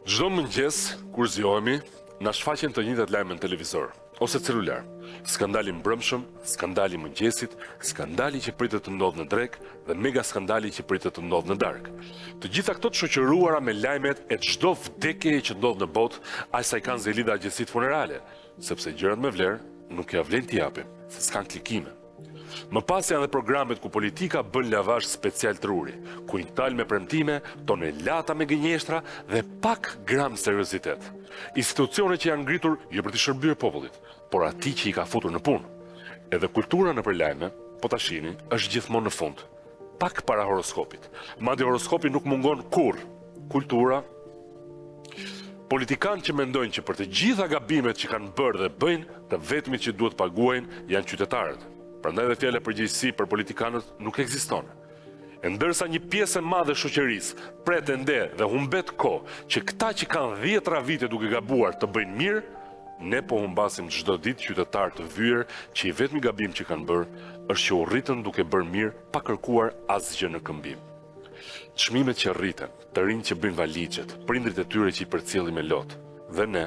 Çdo mëngjes kur zgjohemi, na shfaqen të njëjtat lajme në televizor ose celular. Skandali mbrëmshëm, skandali mëngjesit, skandali që pritet të ndodhë në drek dhe mega skandali që pritet të ndodhë në darkë. Të gjitha këto të shoqëruara me lajmet e çdo vdekjeje që ndodh në botë, aq sa i kanë zelida agjencitë funerale, sepse gjërat me vlerë nuk ja vlen t'i japim, se s'kan klikime. Më pas janë dhe programet ku politika bën lavazh special truri, kujtal me premtime, tonelata me gënjeshtra dhe pak gram seriozitet. Institucione që janë ngritur jo për të shërbyer popullit, por atij që i ka futur në punë. Edhe kultura në përlajme, po ta shihni, është gjithmonë në fund. Pak para horoskopit. Madje horoskopi nuk mungon kurrë. Kultura. Politikanë që mendojnë që për të gjitha gabimet që kanë bërë dhe bëjnë, të vetmit që duhet paguajnë janë qytetarët. Prandaj dhe fjala përgjegjësi për politikanët nuk ekziston. E ndërsa një pjesë e madhe e shoqërisë pretende dhe humbet kohë që këta që kanë 10 vite duke gabuar të bëjnë mirë, ne po humbasim çdo ditë qytetar të vyer që i vetmi gabim që kanë bërë është që u rritën duke bërë mirë pa kërkuar asgjë në këmbim. Çmimet që rriten, të rinj që bëjnë valixhet, prindrit e tyre që i përcjellin me lot, dhe ne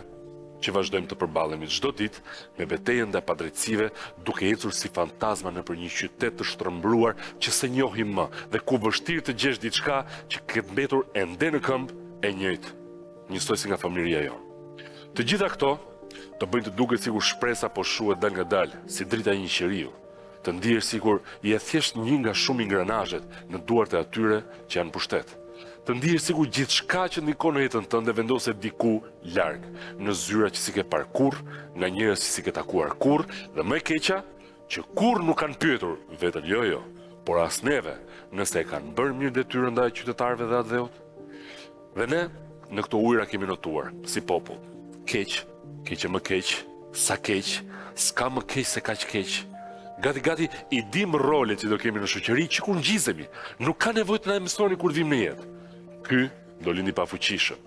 që vazhdojmë të përballemi çdo ditë me betejën ndaj padrejtësive, duke ecur si fantazma nëpër një qytet të shtrëmbruar që s'e njohim më dhe ku vështirë të gjesh diçka që ketë mbetur ende në këmbë e njëjtë, njësoj si nga familja jonë. Të gjitha këto të bëjnë të duket sikur shpresa po shuhet dal nga dal, si drita e një qeriu, të ndihesh sikur je thjesht një nga shumë ingranazhet në duart e atyre që janë pushtet. Të ndihesh sikur gjithçka që ndikon në jetën tënde vendoset diku larg, në zyra që si ke parë kurrë, nga njerëz që si ke takuar kurrë, dhe më e keqja, që kurrë nuk kanë pyetur vetën jo, por as neve, nëse e kanë bërë mirë detyrën ndaj qytetarëve dhe atdheut. Dhe ne në këto ujëra kemi notuar, si popull. Keq, keq e më keq, sa keq, s'ka më keq se kaq keq. Gati i dim rolet që do kemi në shoqëri që kur ngjizemi, nuk ka nevojë të na mësoni kur vim në jetë. Ky do lindi pa fuqishëm.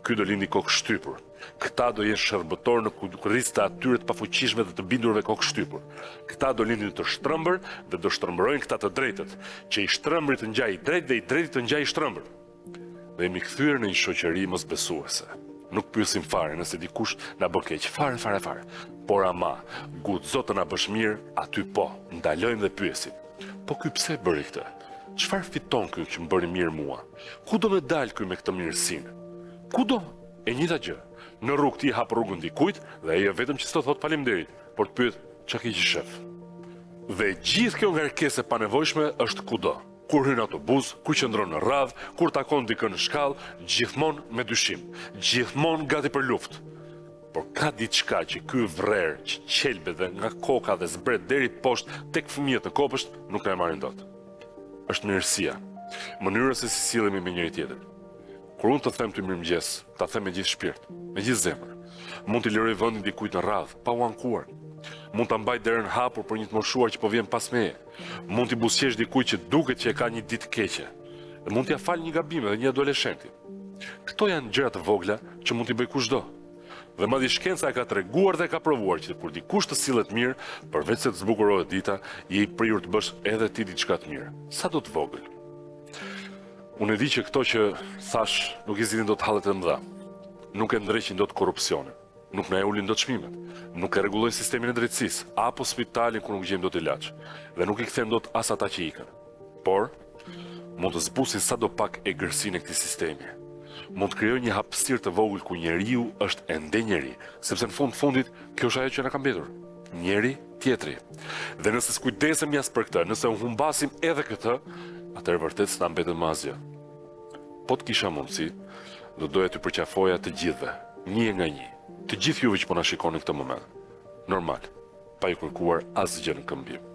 Ky do lindi kokë shtypur. Këta do jenë shërbëtor në kurrizat e atyre të pafuqishme dhe të bindurve kokë shtypur. Këta do lindin të shtrëmbër dhe do shtrëmbërojnë këta të drejtët, që i shtrëmbërit të ngjajë i drejtë dhe i drejtë të ngjajë i shtrëmbër. Dhe jemi kthyer në një shoqëri mosbesuese. Nuk pyesim fare nëse dikush na bën keq, fare. Por ama, guxo të na bësh mirë, aty po, ndalojmë dhe pyesim. Po ky pse bëri këtë? Çfarë fiton ky që më bëri mirë mua? Ku do me dal ky me këtë mirësinë? Ku do? E njëjta gjë. Në rrugë ti hap rrugën dikujt dhe ai vetëm që s'të thot faleminderit, por të pyet çka ke qenë shef. Dhe gjithë kjo ngarkesë e panevojshme është kudo. Kur hyn në autobus, kur qëndron në radh, kur takon dikën në shkallë, gjithmonë me dyshim, gjithmonë gati për luftë. Por ka diçka që ky vrer, që qelbet dhe nga koka dhe zbret deri poshtë tek fëmijët në kopësht, nuk na e marrin dot. Është mirësia, mënyra se si sillemi me njëri tjetrin. Kur unë të them ty mirëmëngjes, ta them me gjithë shpirt, me gjithë zemër. Mund t'i lëroj vendin dikujt në radh, pa u ankuar. Mund ta mbaj derën hapur për një të moshuar që po vjen pas meje. Mund t'i buzëqesh dikujt që duket që e ka një ditë keqe. Dhe mund t'ia fal një gabim edhe një adoleshenti. Këto janë gjëra të vogla që mund t'i bëj kushdo. Dhe madje shkenca e ka treguar dhe ka provuar që kur dikush të sillet mirë, përveç se të zbukurohet dita, je i prirur të bësh edhe ti diçka të mirë. Sa do të vogël. Unë e di që këto që thash nuk i zgjidhin dot hallet e mëdha. Nuk e ndreqin dot korrupsionin. Nuk na e ulin dot çmimet. Nuk e rregullojnë sistemin e drejtësisë apo spitalin kur nuk gjejmë dot ilaç. Dhe nuk i kthen dot as ata që ikën. Por mund të zbusin sadopak egërsinë e këtij sistemi. Mund të krijojë një hapësirë të vogël ku njeriu është ende njeri, sepse në fundit kjo është ajo që na ka mbetur. Njeri tjetri. Dhe nëse s'kujdesemi as për këtë, nëse u humbasim edhe këtë, atëherë vërtet s'na mbetet më asgjë. Po të kisha mundësi, do doja t'ju përqafoja të gjithëve, një nga një, të gjithë juve që po na shikoni në këtë moment. Normal, pa ju kërkuar asgjë në këmbim.